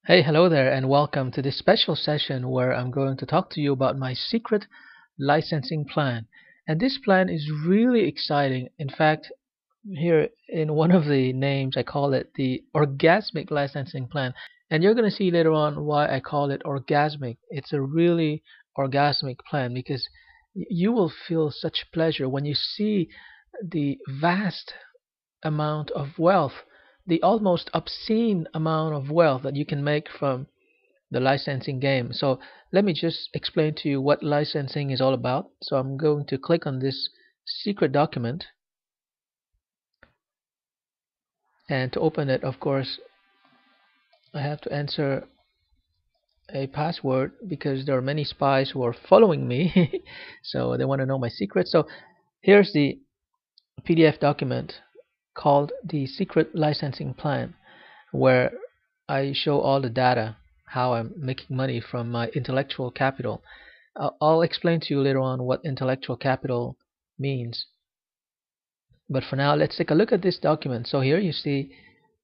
Hey, hello there, and welcome to this special session where I'm going to talk to you about my secret licensing plan. And this plan is really exciting. In fact, here in one of the names, I call it the orgasmic licensing plan. And you're going to see later on why I call it orgasmic. It's a really orgasmic plan because you will feel such pleasure when you see the vast amount of wealth, the almost obscene amount of wealth that you can make from the licensing game. So let me just explain to you what licensing is all about. So I'm going to click on this secret document, and to open it, of course, I have to enter a password because there are many spies who are following me. So they want to know my secret. So here's the PDF document called the secret licensing plan, where I show all the data, how I'm making money from my intellectual capital. I'll explain to you later on what intellectual capital means. But for now, let's take a look at this document. So here you see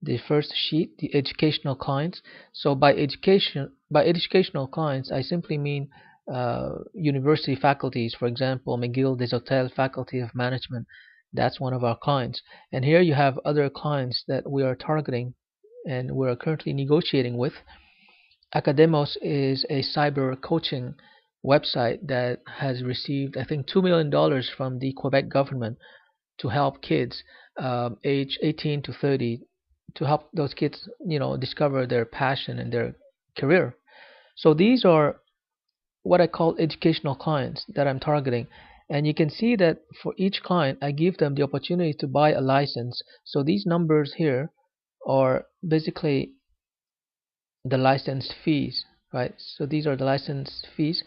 the first sheet, the educational clients. So by educational clients, I simply mean university faculties. For example, McGill Desautels Faculty of Management. That's one of our clients. And here you have other clients that we are targeting and we are currently negotiating with. Academos is a cyber coaching website that has received, I think, $2 million from the Quebec government to help kids age 18 to 30, to help those kids, discover their passion and their career. So these are what I call educational clients that I'm targeting. And you can see that for each client, I give them the opportunity to buy a license. So these numbers here are basically the license fees, right? So these are the license fees,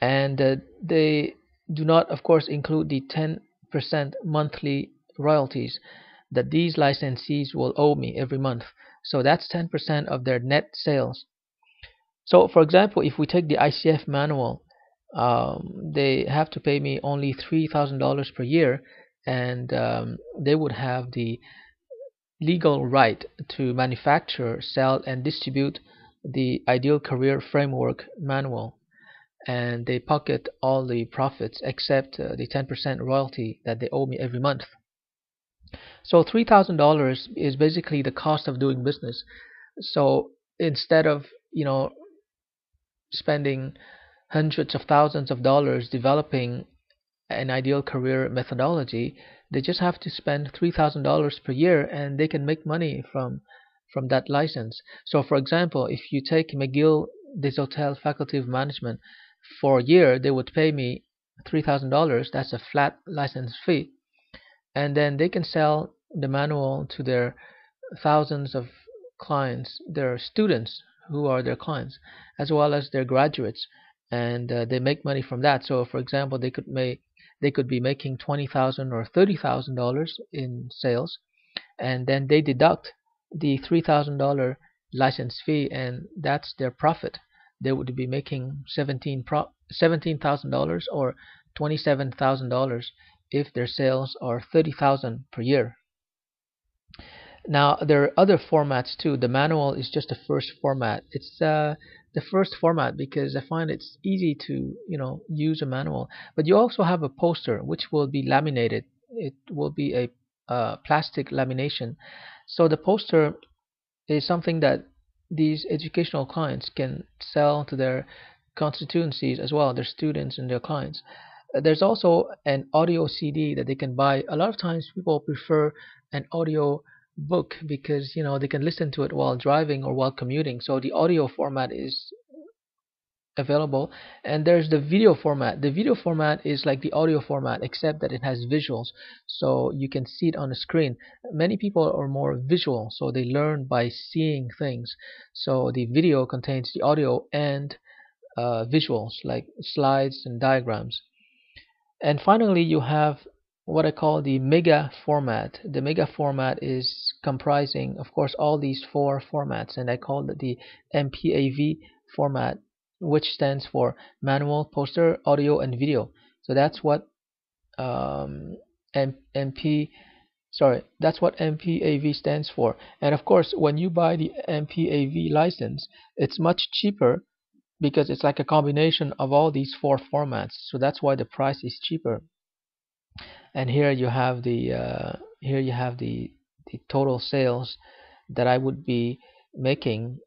and they do not, of course, include the 10% monthly royalties that these licensees will owe me every month. So that's 10% of their net sales. So, for example, if we take the ICF manual, they have to pay me only $3,000 per year, and they would have the legal right to manufacture, sell, and distribute the Ideal Career Framework manual, and they pocket all the profits except the 10% royalty that they owe me every month. So $3,000 is basically the cost of doing business. So instead of spending hundreds of thousands of dollars developing an ideal career methodology, they just have to spend $3,000 per year and they can make money from that license. So for example, if you take McGill Desautels Faculty of Management for a year, they would pay me $3,000. That's a flat license fee, and then they can sell the manual to their thousands of clients, their students who are their clients, as well as their graduates, and they make money from that. So, for example, they could be making $20,000 or $30,000 in sales, and then they deduct the $3,000 license fee, and that's their profit. They would be making $17,000 or $27,000 if their sales are 30,000 per year. Now there are other formats too. The manual is just the first format. It's the first format because I find it's easy to use a manual. But you also have a poster which will be laminated. It will be a plastic lamination. So the poster is something that these educational clients can sell to their constituencies as well, their students and their clients. There's also an audio CD that they can buy. A lot of times people prefer an audio book because they can listen to it while driving or while commuting. So the audio format is available, and there's the video format. The video format is like the audio format except that it has visuals, so you can see it on the screen. Many people are more visual, so they learn by seeing things. So the video contains the audio and visuals like slides and diagrams. And finally, you have what I call the mega format. The mega format is comprising, of course, all these four formats, and I call it the MPAV format, which stands for manual, poster, audio, and video. So that's what MPAV Sorry, that's what MPAV stands for. And of course, when you buy the MPAV license, it's much cheaper because it's like a combination of all these four formats. So that's why the price is cheaper. And here you have the total sales that I would be making,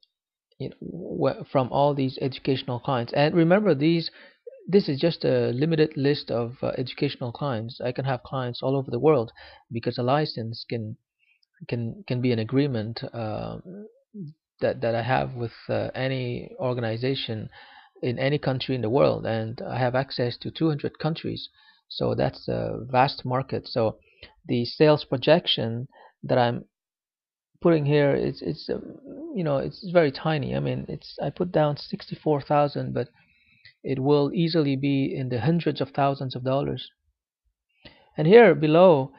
from all these educational clients. And remember, this is just a limited list of educational clients. I can have clients all over the world because a license can be an agreement that I have with any organization in any country in the world, and I have access to 200 countries. So that's a vast market. So the sales projection that I'm putting here is it's very tiny. I mean, it's I put down 64,000, but it will easily be in the hundreds of thousands of dollars. And here below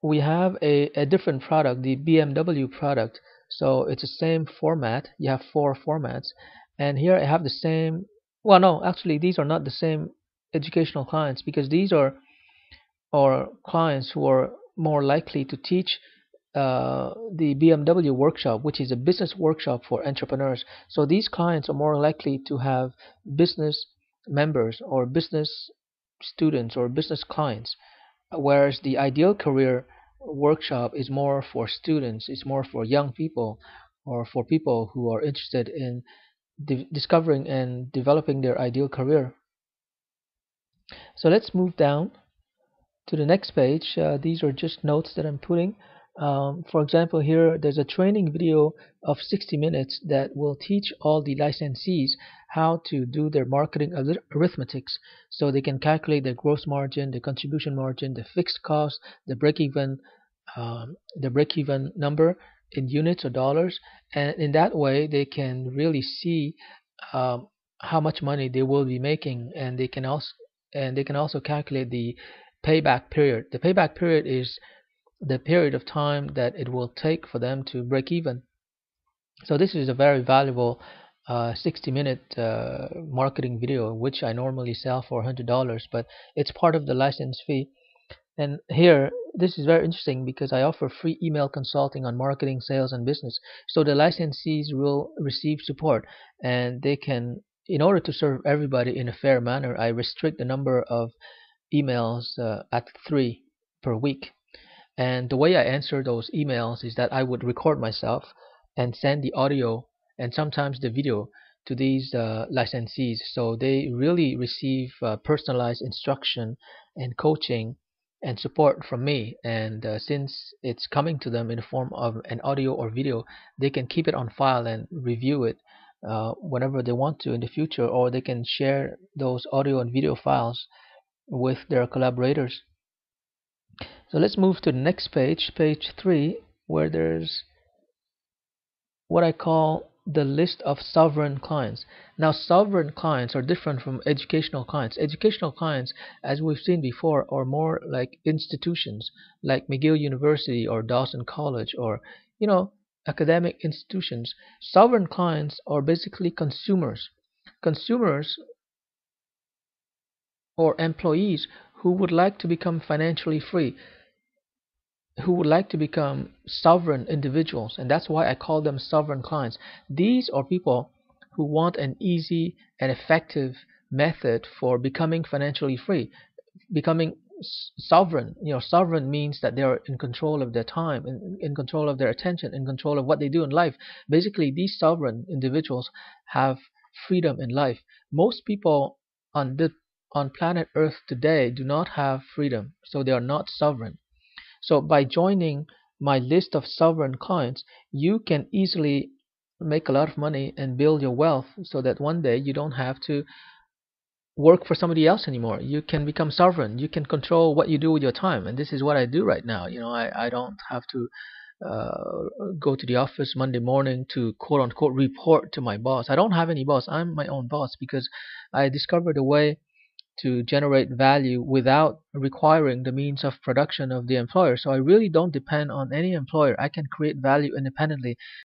we have a different product, the BMW product. So it's the same format. You have four formats, and here I have the same. Well, no, actually these are not the same educational clients, because these are or clients who are more likely to teach the BMW workshop, which is a business workshop for entrepreneurs. So these clients are more likely to have business members or business students or business clients, whereas the ideal career workshop is more for students, it's more for young people or for people who are interested in discovering and developing their ideal career. So let's move down to the next page. These are just notes that I'm putting. For example, here there's a training video of 60 minutes that will teach all the licensees how to do their marketing arithmetics, so they can calculate their gross margin, the contribution margin, the fixed cost, the break-even number in units or dollars, and in that way they can really see how much money they will be making, and they can also calculate the payback period. The payback period is the period of time that it will take for them to break even. So this is a very valuable 60-minute marketing video, which I normally sell for $100, but it's part of the license fee. And here, this is very interesting because I offer free email consulting on marketing, sales, and business. So the licensees will receive support, and they can, in order to serve everybody in a fair manner, I restrict the number of emails at 3 per week. And the way I answer those emails is that I would record myself and send the audio and sometimes the video to these licensees. So they really receive personalized instruction and coaching and support from me. And since it's coming to them in the form of an audio or video, they can keep it on file and review it whenever they want to in the future, or they can share those audio and video files with their collaborators. So let's move to the next page, page 3, where there's what I call the list of sovereign clients. Now, sovereign clients are different from educational clients. Educational clients, as we've seen before, are more like institutions, like McGill University or Dawson College, or academic institutions. Sovereign clients are basically consumers. Consumers or employees who would like to become financially free, who would like to become sovereign individuals, and that's why I call them sovereign clients. These are people who want an easy and effective method for becoming financially free, becoming sovereign. Sovereign means that they are in control of their time, in control of their attention, in control of what they do in life. Basically, these sovereign individuals have freedom in life. Most people on planet Earth today do not have freedom, so they are not sovereign. So by joining my list of sovereign clients, you can easily make a lot of money and build your wealth, so that one day you don't have to work for somebody else anymore. You can become sovereign. You can control what you do with your time, and this is what I do right now. I don't have to go to the office Monday morning to quote unquote report to my boss. I don't have any boss. I'm my own boss because I discovered a way to generate value without requiring the means of production of the employer. So I really don't depend on any employer. I can create value independently.